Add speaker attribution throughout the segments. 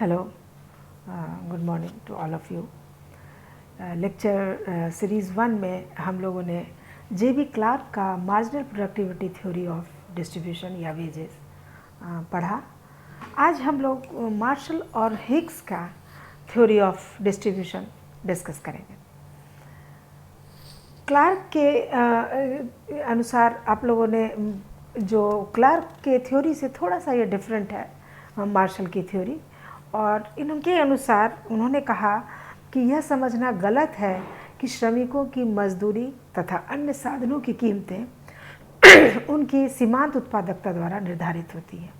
Speaker 1: Hello, good morning to all of you. Lecture series 1 में हम लोगों ने जे.बी. क्लार्क का marginal productivity theory of distribution या वेजेस पढ़ा। आज हम लोग मार्शल और हिग्स का थ्योरी ऑफ डिस्ट्रीब्यूशन डिस्कस करेंगे। क्लार्क के अनुसार आप लोगों ने जो क्लार्क के थ्योरी से थोड़ा सा ये डिफरेंट है मार्शल की थ्योरी, और इनके अनुसार उन्होंने कहा कि यह समझना गलत है कि श्रमिकों की मजदूरी तथा अन्य साधनों की कीमतें उनकी सीमांत उत्पादकता द्वारा निर्धारित होती हैं।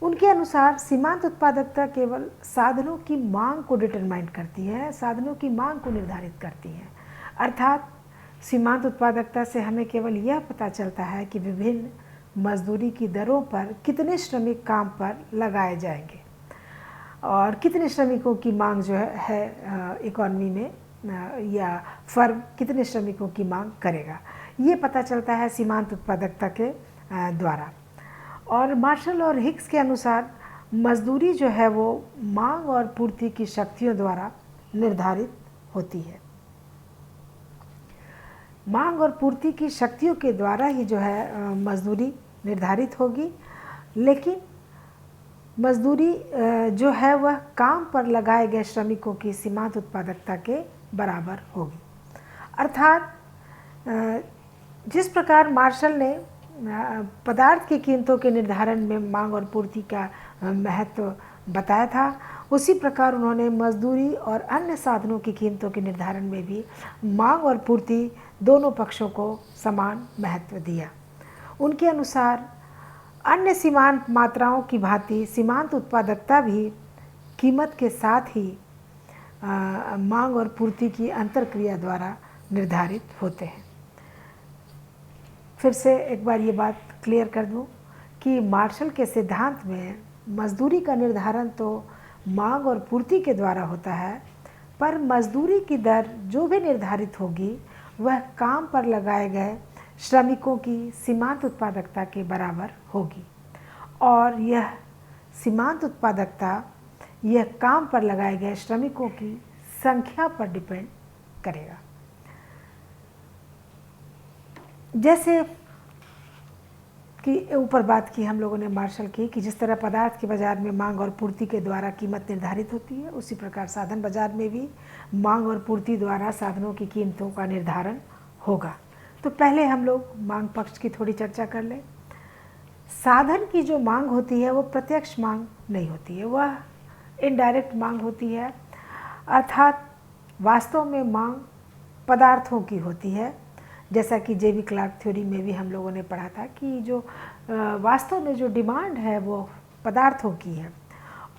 Speaker 1: उनके अनुसार सीमांत उत्पादकता केवल साधनों की मांग को डिटरमाइन करती है, साधनों की मांग को निर्धारित करती है। अर्थात सीमांत उत्पादकता से हमें केवल यह पता चलता है कि विभिन्न मजदूरी की दरों पर कितने श्रमिक काम पर लगाए जाएंगे और कितने श्रमिकों की मांग जो है इकॉनमी में या फर्म कितने श्रमिकों की मांग करेगा, ये पता चलता है सीमांत उत्पादकता के द्वारा। और मार्शल और हिग्स के अनुसार मजदूरी जो है वो मांग और पूर्ति की शक्तियों द्वारा निर्धारित होती है। मांग और पूर्ति की शक्तियों के द्वारा ही जो है मजदूरी निर्धारित होगी, लेकिन मजदूरी जो है वह काम पर लगाए गए श्रमिकों की सीमांत उत्पादकता के बराबर होगी। अर्थात जिस प्रकार मार्शल ने पदार्थ की कीमतों के निर्धारण में मांग और पूर्ति का महत्व बताया था, उसी प्रकार उन्होंने मजदूरी और अन्य साधनों की कीमतों के निर्धारण में भी मांग और पूर्ति दोनों पक्षों को समान महत्व दिया। उनके अनुसार अन्य सीमांत मात्राओं की भांति सीमांत उत्पादकता भी कीमत के साथ ही मांग और पूर्ति की अंतरक्रिया द्वारा निर्धारित होते हैं। फिर से एक बार ये बात क्लियर कर दूं कि मार्शल के सिद्धांत में मजदूरी का निर्धारण तो मांग और पूर्ति के द्वारा होता है, पर मजदूरी की दर जो भी निर्धारित होगी वह काम पर लगाए गए श्रमिकों की सीमांत उत्पादकता के बराबर होगी, और यह सीमांत उत्पादकता यह काम पर लगाए गए श्रमिकों की संख्या पर डिपेंड करेगा। जैसे कि ऊपर बात की हम लोगों ने मार्शल की कि जिस तरह पदार्थ के बाज़ार में मांग और पूर्ति के द्वारा कीमत निर्धारित होती है, उसी प्रकार साधन बाज़ार में भी मांग और पूर्ति द्वारा साधनों की कीमतों का निर्धारण होगा। तो पहले हम लोग मांग पक्ष की थोड़ी चर्चा कर लें। साधन की जो मांग होती है वो प्रत्यक्ष मांग नहीं होती है, वह इनडायरेक्ट मांग होती है। अर्थात वास्तव में मांग पदार्थों की होती है, जैसा कि जे.बी. क्लार्क थ्योरी में भी हम लोगों ने पढ़ा था कि जो वास्तव में जो डिमांड है वो पदार्थों की है,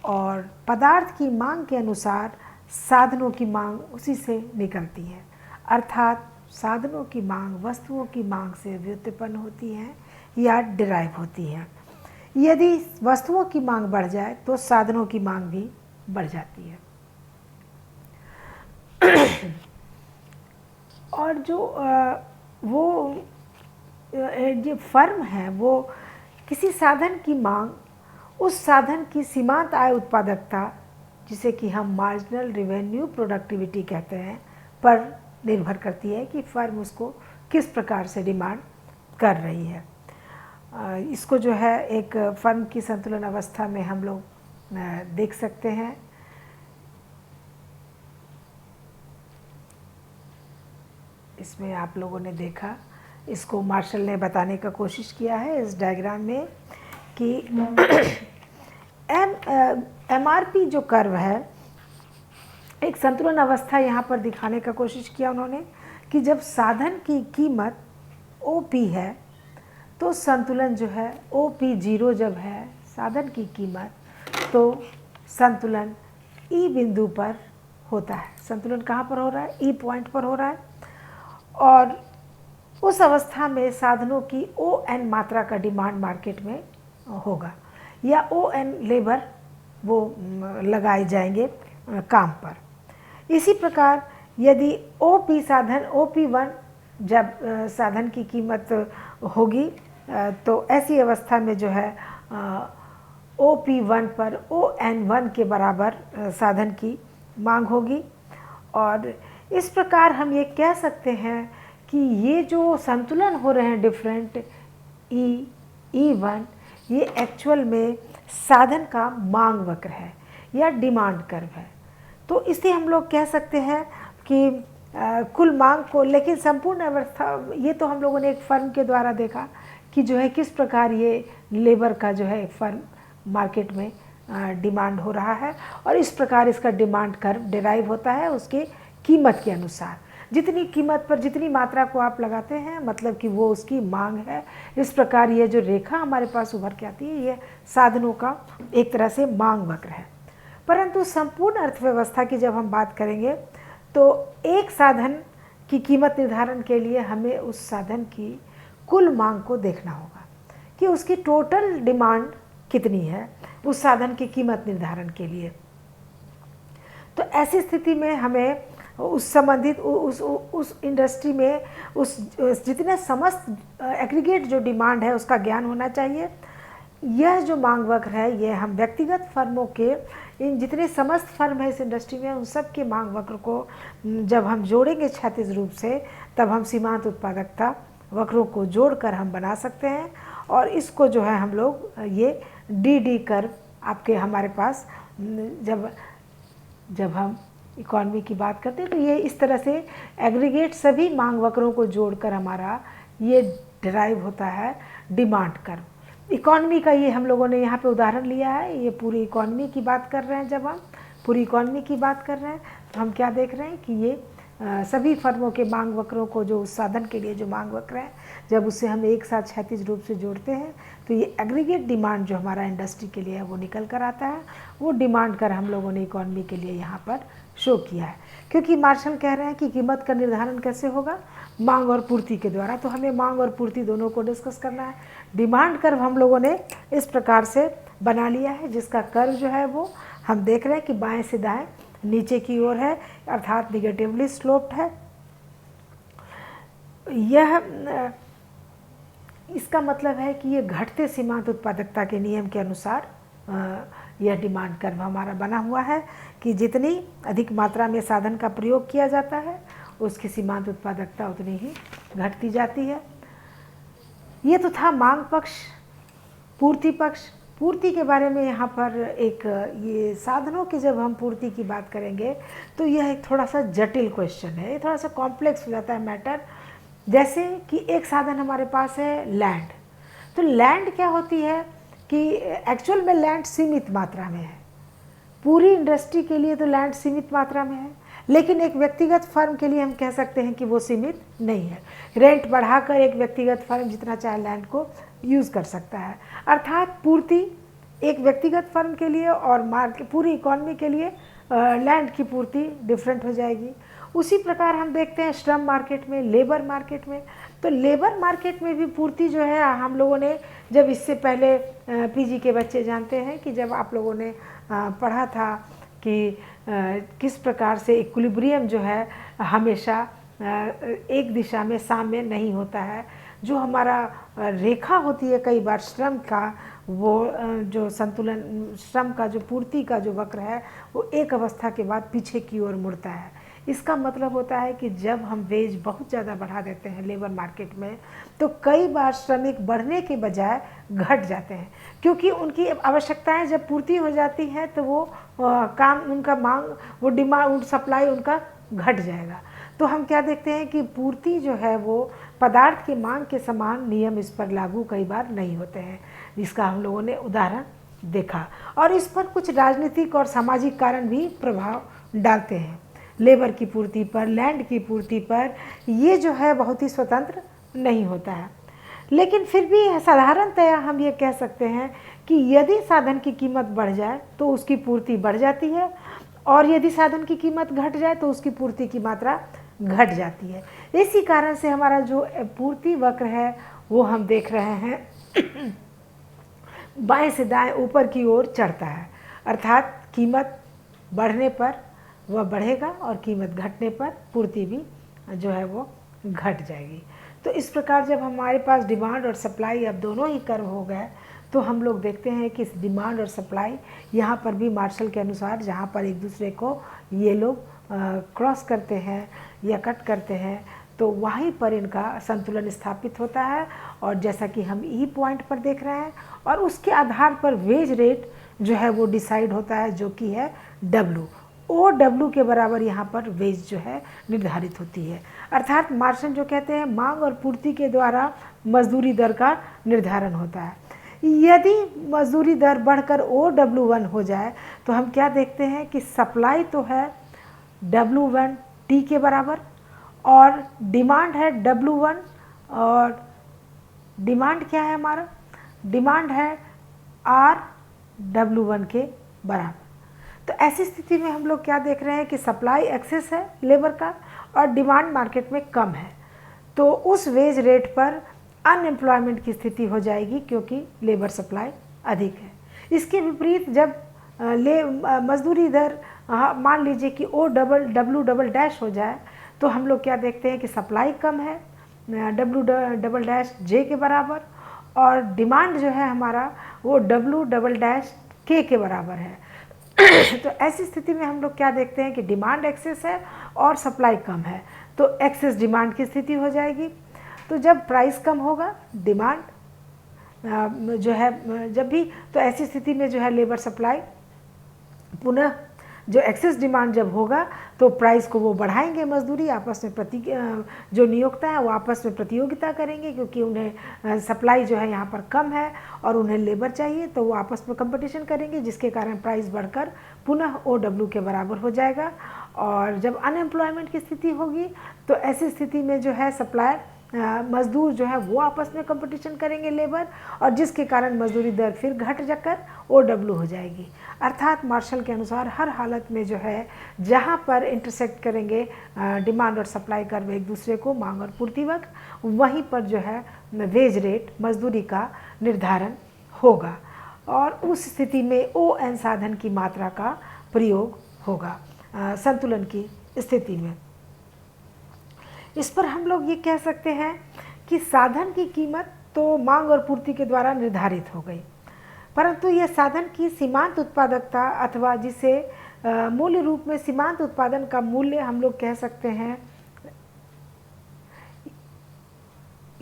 Speaker 1: और पदार्थ की मांग के अनुसार साधनों की मांग उसी से निकलती है। अर्थात साधनों की मांग वस्तुओं की मांग से व्युत्पन्न होती है या डिराइव होती है। यदि वस्तुओं की मांग बढ़ जाए तो साधनों की मांग भी बढ़ जाती है। और जो जो फर्म है वो किसी साधन की मांग उस साधन की सीमांत आय उत्पादकता, जिसे कि हम मार्जिनल रेवेन्यू प्रोडक्टिविटी कहते हैं, पर निर्भर करती है कि फर्म उसको किस प्रकार से डिमांड कर रही है। इसको जो है एक फर्म की संतुलन अवस्था में हम लोग देख सकते हैं। इसमें आप लोगों ने देखा, इसको मार्शल ने बताने का कोशिश किया है इस डायग्राम में कि एमआरपी जो कर्व है, एक संतुलन अवस्था यहाँ पर दिखाने का कोशिश किया उन्होंने कि जब साधन की कीमत ओपी है तो संतुलन जो है ओपी 0 जब है साधन की कीमत, तो संतुलन ई बिंदु पर होता है। संतुलन कहाँ पर हो रहा है? ई पॉइंट पर हो रहा है, और उस अवस्था में साधनों की ON मात्रा का डिमांड मार्केट में होगा, या ON लेबर वो लगाए जाएंगे काम पर। इसी प्रकार यदि OP साधन OP1 जब साधन की कीमत होगी तो ऐसी अवस्था में जो है OP1 पर ON1 के बराबर साधन की मांग होगी। और इस प्रकार हम ये कह सकते हैं कि ये जो संतुलन हो रहे हैं डिफरेंट E1, ये एक्चुअल में साधन का मांग वक्र है या डिमांड कर्व है। तो इसे हम लोग कह सकते हैं कि कुल मांग को, लेकिन संपूर्ण अवस्था, ये तो हम लोगों ने एक फर्म के द्वारा देखा कि जो है किस प्रकार ये लेबर का जो है फर्म मार्केट में डिमांड हो रहा है, और इस प्रकार इसका डिमांड कर्व डिराइव होता है उसके कीमत के अनुसार। जितनी कीमत पर जितनी मात्रा को आप लगाते हैं, मतलब कि वो उसकी मांग है। इस प्रकार ये जो रेखा हमारे पास उभर के आती है, ये साधनों का एक तरह से मांग वक्र है। परंतु संपूर्ण अर्थव्यवस्था की जब हम बात करेंगे तो एक साधन की कीमत निर्धारण के लिए हमें उस साधन की कुल मांग को देखना होगा कि उसकी टोटल डिमांड कितनी है उस साधन की कीमत निर्धारण के लिए। तो ऐसी स्थिति में हमें उस संबंधित उस इंडस्ट्री में उस जितने समस्त एग्रीगेट जो डिमांड है उसका ज्ञान होना चाहिए। यह जो मांग वक्र है, ये हम व्यक्तिगत फर्मों के, इन जितने समस्त फर्म है इस इंडस्ट्री में, उन सब के मांग वक्र को जब हम जोड़ेंगे क्षैतिज रूप से, तब हम सीमांत उत्पादकता वक्रों को जोड़कर हम बना सकते हैं। और इसको जो है हम लोग ये DD कर्व आपके हमारे पास जब हम इकॉनमी की बात करते हैं तो ये इस तरह से एग्रीगेट सभी मांग वक्रों को जोड़कर हमारा ये डिराइव होता है डिमांड कर्व। इकॉनमी का ये हम लोगों ने यहाँ पे उदाहरण लिया है। ये पूरी इकॉनमी की बात कर रहे हैं। जब हम पूरी इकॉनमी की बात कर रहे हैं तो हम क्या देख रहे हैं कि ये सभी फर्मों के मांग वक्रों को, जो उस साधन के लिए जो मांग वक्र है, जब उससे हम एक साथ क्षैतिज रूप से जोड़ते हैं तो ये एग्रीगेट डिमांड जो हमारा इंडस्ट्री के लिए है वो निकल कर आता है। वो डिमांड कर हम लोगों ने इकॉनमी के लिए यहाँ पर शो किया है, क्योंकि मार्शल कह रहे हैं कि कीमत का निर्धारण कैसे होगा, मांग और पूर्ति के द्वारा। तो हमें मांग और पूर्ति दोनों को डिस्कस करना है। डिमांड कर्व हम लोगों ने इस प्रकार से बना लिया है, जिसका कर्व जो है वो हम देख रहे हैं कि बाएं से दाएं नीचे की ओर है, अर्थात निगेटिवली स्लोप्ड है। यह इसका मतलब है कि ये घटते सीमांत उत्पादकता के नियम के अनुसार यह डिमांड कर्व हमारा बना हुआ है कि जितनी अधिक मात्रा में साधन का प्रयोग किया जाता है उसकी सीमांत उत्पादकता उतनी ही घटती जाती है। ये तो था मांग पक्ष। पूर्ति पक्ष, पूर्ति के बारे में यहाँ पर एक, ये साधनों की जब हम पूर्ति की बात करेंगे तो यह एक थोड़ा सा जटिल क्वेश्चन है, ये थोड़ा सा कॉम्प्लेक्स हो जाता है मैटर। जैसे कि एक साधन हमारे पास है लैंड। तो लैंड क्या होती है कि एक्चुअल में लैंड सीमित मात्रा में है, पूरी इंडस्ट्री के लिए तो लैंड सीमित मात्रा में है, लेकिन एक व्यक्तिगत फर्म के लिए हम कह सकते हैं कि वो सीमित नहीं है। रेंट बढ़ाकर एक व्यक्तिगत फर्म जितना चाहे लैंड को यूज़ कर सकता है। अर्थात पूर्ति एक व्यक्तिगत फर्म के लिए और पूरी इकॉनमी के लिए लैंड की पूर्ति डिफरेंट हो जाएगी। उसी प्रकार हम देखते हैं श्रम मार्केट में, लेबर मार्केट में। तो लेबर मार्केट में भी पूर्ति जो है, हम लोगों ने जब इससे पहले PG के बच्चे जानते हैं कि जब आप लोगों ने पढ़ा था कि किस प्रकार से इक्विलिब्रियम जो है हमेशा एक दिशा में साम्य नहीं होता है। जो हमारा रेखा होती है कई बार श्रम का, वो जो संतुलन, श्रम का जो पूर्ति का जो वक्र है वो एक अवस्था के बाद पीछे की ओर मुड़ता है। इसका मतलब होता है कि जब हम वेज बहुत ज़्यादा बढ़ा देते हैं लेबर मार्केट में तो कई बार श्रमिक बढ़ने के बजाय घट जाते हैं, क्योंकि उनकी आवश्यकताएं जब पूर्ति हो जाती हैं तो वो काम, उनका मांग, वो डिमांड, सप्लाई उनका घट जाएगा। तो हम क्या देखते हैं कि पूर्ति जो है वो पदार्थ की मांग के समान नियम इस पर लागू कई बार नहीं होते हैं, जिसका हम लोगों ने उदाहरण देखा। और इस पर कुछ राजनीतिक और सामाजिक कारण भी प्रभाव डालते हैं। लेबर की पूर्ति पर, लैंड की पूर्ति पर ये जो है बहुत ही स्वतंत्र नहीं होता है। लेकिन फिर भी साधारणतया हम ये कह सकते हैं कि यदि साधन की कीमत बढ़ जाए तो उसकी पूर्ति बढ़ जाती है, और यदि साधन की कीमत घट जाए तो उसकी पूर्ति की मात्रा घट जाती है। इसी कारण से हमारा जो पूर्ति वक्र है वो हम देख रहे हैं बाएं से दाएं ऊपर की ओर चढ़ता है, अर्थात कीमत बढ़ने पर वह बढ़ेगा और कीमत घटने पर पूर्ति भी जो है वो घट जाएगी। तो इस प्रकार जब हमारे पास डिमांड और सप्लाई अब दोनों ही कर्व हो गए तो हम लोग देखते हैं कि डिमांड और सप्लाई यहाँ पर भी मार्शल के अनुसार जहाँ पर एक दूसरे को ये लोग क्रॉस करते हैं या कट करते हैं, तो वहीं पर इनका संतुलन स्थापित होता है। और जैसा कि हम ई पॉइंट पर देख रहे हैं, और उसके आधार पर वेज रेट जो है वो डिसाइड होता है, जो कि है डब्लू। ओ डब्लू के बराबर यहाँ पर वेज जो है निर्धारित होती है। अर्थात मार्शल जो कहते हैं मांग और पूर्ति के द्वारा मजदूरी दर का निर्धारण होता है। यदि मजदूरी दर बढ़कर OW1 हो जाए तो हम क्या देखते हैं कि सप्लाई तो है W1 T के बराबर और डिमांड है W1, और डिमांड क्या है हमारा, डिमांड है RW1 के बराबर। तो ऐसी स्थिति में हम लोग क्या देख रहे हैं कि सप्लाई एक्सेस है लेबर का और डिमांड मार्केट में कम है, तो उस वेज रेट पर अनएम्प्लॉयमेंट की स्थिति हो जाएगी क्योंकि लेबर सप्लाई अधिक है। इसके विपरीत जब मजदूरी दर मान लीजिए कि OW हो जाए तो हम लोग क्या देखते हैं कि सप्लाई कम है W J के बराबर और डिमांड जो है हमारा वो W K के बराबर है। तो ऐसी स्थिति में हम लोग क्या देखते हैं कि डिमांड एक्सेस है और सप्लाई कम है, तो एक्सेस डिमांड की स्थिति हो जाएगी। तो जब प्राइस कम होगा डिमांड जो है जब भी, तो ऐसी स्थिति में जो है लेबर सप्लाई पुनः जो एक्सेस डिमांड जब होगा तो प्राइस को वो बढ़ाएंगे, मजदूरी आपस में जो नियोक्ता है वो आपस में प्रतियोगिता करेंगे क्योंकि उन्हें सप्लाई जो है यहाँ पर कम है और उन्हें लेबर चाहिए, तो वो आपस में कंपटीशन करेंगे जिसके कारण प्राइस बढ़कर पुनः OW के बराबर हो जाएगा। और जब अनएम्प्लॉयमेंट की स्थिति होगी तो ऐसी स्थिति में जो है सप्लायर मजदूर जो है वो आपस में कंपटीशन करेंगे लेबर, और जिसके कारण मजदूरी दर फिर घट जाकर OW हो जाएगी। अर्थात मार्शल के अनुसार हर हालत में जो है जहाँ पर इंटरसेक्ट करेंगे डिमांड और सप्लाई कर्व एक दूसरे को, मांग और पूर्ति वक्र, वहीं पर जो है वेज रेट मजदूरी का निर्धारण होगा और उस स्थिति में ON साधन की मात्रा का प्रयोग होगा संतुलन की स्थिति में। इस पर हम लोग ये कह सकते हैं कि साधन की कीमत तो मांग और पूर्ति के द्वारा निर्धारित हो गई, परंतु यह साधन की सीमांत उत्पादकता अथवा जिसे मूल्य रूप में सीमांत उत्पादन का मूल्य हम लोग कह सकते हैं,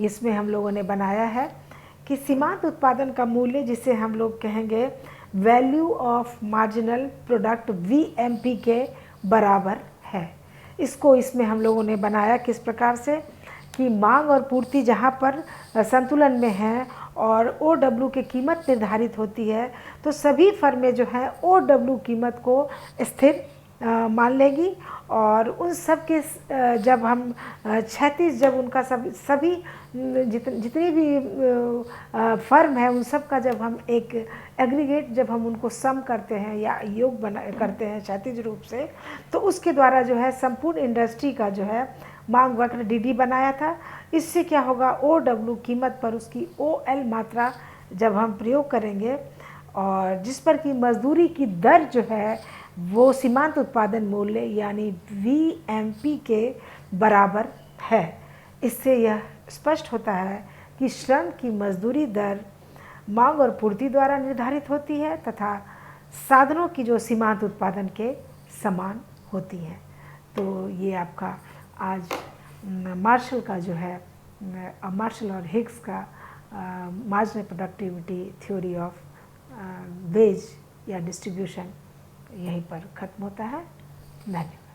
Speaker 1: इसमें हम लोगों ने बनाया है कि सीमांत उत्पादन का मूल्य जिसे हम लोग कहेंगे value of marginal product VMP के बराबर है। इसको इसमें हम लोगों ने बनाया किस प्रकार से कि मांग और पूर्ति जहाँ पर संतुलन में है और OW की कीमत निर्धारित होती है तो सभी फर्में जो हैं OW कीमत को स्थिर मान लेगी और उन सब के जब हम क्षैतिज जब उनका सभी जितनी भी फर्म है उन सब का जब हम एक एग्रीगेट जब हम उनको सम करते हैं या योग करते हैं क्षैतिज रूप से, तो उसके द्वारा जो है संपूर्ण इंडस्ट्री का जो है मांग वक्र DD बनाया था। इससे क्या होगा OW कीमत पर उसकी OL मात्रा जब हम प्रयोग करेंगे और जिस पर कि मजदूरी की दर जो है वो सीमांत उत्पादन मूल्य यानी VMP के बराबर है। इससे यह स्पष्ट होता है कि श्रम की मजदूरी दर मांग और पूर्ति द्वारा निर्धारित होती है तथा साधनों की जो सीमांत उत्पादन के समान होती हैं। तो ये आपका आज मार्शल का जो है मार्शल और हिग्स का marginal productivity theory of ways या डिस्ट्रीब्यूशन यहीं पर ख़त्म होता है। धन्यवाद।